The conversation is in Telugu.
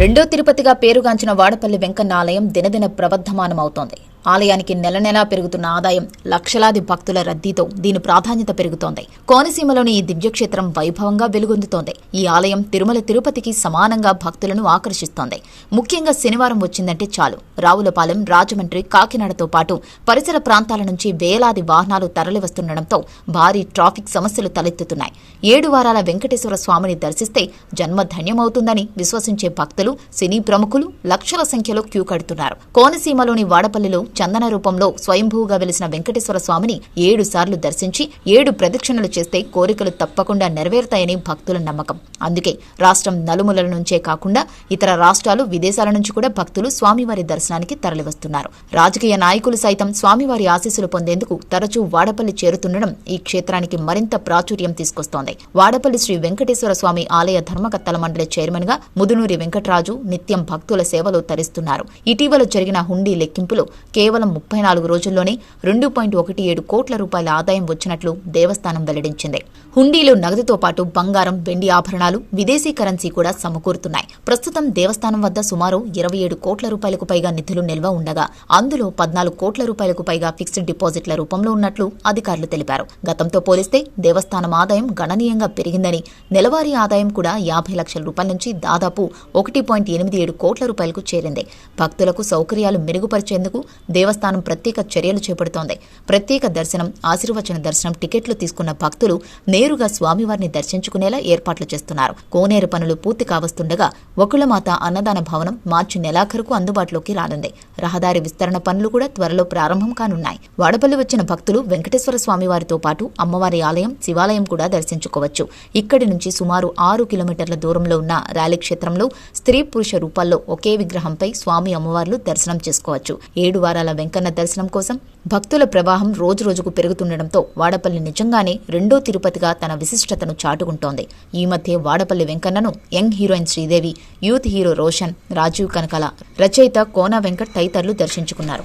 రెండో తిరుపతిగా పేరుగాంచిన వాడపల్లి వెంకన్న ఆలయం దినదిన ప్రవర్ధమానమవుతోంది. ఆలయానికి నెల నెలా పెరుగుతున్న ఆదాయం, లక్షలాది భక్తుల రద్దీతో దీని ప్రాధాన్యత పెరుగుతోంది. కోనసీమలోని ఈ దివ్యక్షేత్రం వైభవంగా వెలుగొందుతోంది. ఈ ఆలయం తిరుమల తిరుపతికి సమానంగా భక్తులను ఆకర్షిస్తోంది. ముఖ్యంగా శనివారం వచ్చిందంటే చాలు రావులపాలెం, రాజమండ్రి, కాకినాడతో పాటు పరిసర ప్రాంతాల నుంచి వేలాది వాహనాలు తరలివస్తుండటంతో భారీ ట్రాఫిక్ సమస్యలు తలెత్తుతున్నాయి. 7 వారాల వెంకటేశ్వర స్వామిని దర్శిస్తే జన్మ ధన్యమవుతుందని విశ్వసించే భక్తులు, సినీ ప్రముఖులు లక్షల సంఖ్యలో క్యూ కడుతున్నారు. కోనసీమలోని వాడపల్లిలో చందన రూపంలో స్వయంభూగా వెలిసిన వెంకటేశ్వర స్వామిని 7 సార్లు దర్శించి 7 ప్రదక్షిణలు చేస్తే కోరికలు తప్పకుండా నెరవేరుతాయని భక్తుల నమ్మకం. అందుకే రాష్ట్రం నలుమూలల నుంచే కాకుండా ఇతర రాష్ట్రాలు, విదేశాల నుంచి కూడా భక్తులు స్వామివారి దర్శనానికి తరలివస్తున్నారు. రాజకీయ నాయకులు సైతం స్వామివారి ఆశీస్సులు పొందేందుకు తరచూ వాడపల్లి చేరుతుండడం ఈ క్షేత్రానికి మరింత ప్రాచుర్యం తీసుకొస్తోంది. వాడపల్లి శ్రీ వెంకటేశ్వర స్వామి ఆలయ ధర్మకర్తల మండలి చైర్మన్ గా ముదునూరి వెంకటరాజు నిత్యం భక్తుల సేవలో తరిస్తున్నారు. ఇటీవల జరిగిన హుండీ లెక్కింపులో కేవలం 34 రోజుల్లోనే 2.17 కోట్ల రూపాయల ఆదాయం వచ్చినట్లు దేవస్థానం వెల్లడించింది. హుండీలో నగదుతో పాటు బంగారం, వెండి ఆభరణాలు, విదేశీ కరెన్సీ కూడా సమకూరుతున్నాయి. ప్రస్తుతం దేవస్థానం వద్ద సుమారు 27 కోట్ల రూపాయలకు పైగా నిధులు నిల్వ ఉండగా అందులో 14 కోట్ల రూపాయలకు పైగా ఫిక్స్డ్ డిపాజిట్ల రూపంలో ఉన్నట్లు అధికారులు తెలిపారు. గతంతో పోలిస్తే దేవస్థానం ఆదాయం గణనీయంగా పెరిగిందని, నెలవారీ ఆదాయం కూడా 50 లక్షల రూపాయల నుంచి దాదాపు 1.87 కోట్ల రూపాయలకు చేరింది. భక్తులకు సౌకర్యాలు మెరుగుపరిచేందుకు దేవస్థానం ప్రత్యేక చర్యలు చేపడుతోంది. ప్రత్యేక దర్శనం, ఆశీర్వచన దర్శనం టికెట్లు తీసుకున్న భక్తులు నేరుగా స్వామివారిని దర్శించుకునేలా ఏర్పాట్లు చేస్తున్నారు. కోనేరు పనులు పూర్తి కావస్తుండగా వకుళమాత అన్నదాన భవనం మార్చి నెలాఖరుకు అందుబాటులోకి రానుంది. రహదారి విస్తరణ పనులు కూడా త్వరలో ప్రారంభం కానున్నాయి. వాడపల్లి వచ్చిన భక్తులు వెంకటేశ్వర స్వామివారితో పాటు అమ్మవారి ఆలయం, శివాలయం కూడా దర్శించుకోవచ్చు. ఇక్కడి నుంచి సుమారు 6 కిలోమీటర్ల దూరంలో ఉన్న ర్యాలీ క్షేత్రంలో స్త్రీ, పురుష రూపాల్లో ఒకే విగ్రహంపై స్వామి, అమ్మవార్లు దర్శనం చేసుకోవచ్చు. 7 వారాల వెంకన్న దర్శనం కోసం భక్తుల ప్రవాహం రోజురోజుకు పెరుగుతుండటంతో వాడపల్లి నిజంగానే రెండో తిరుపతిగా తన విశిష్టతను చాటుకుంటోంది. ఈ మధ్య వాడపల్లి వెంకన్నను young heroine Sridevi, youth hero Roshan, Rajeev Kanakala, రచయిత కోన వెంకట్ తదితరులు దర్శించుకున్నారు.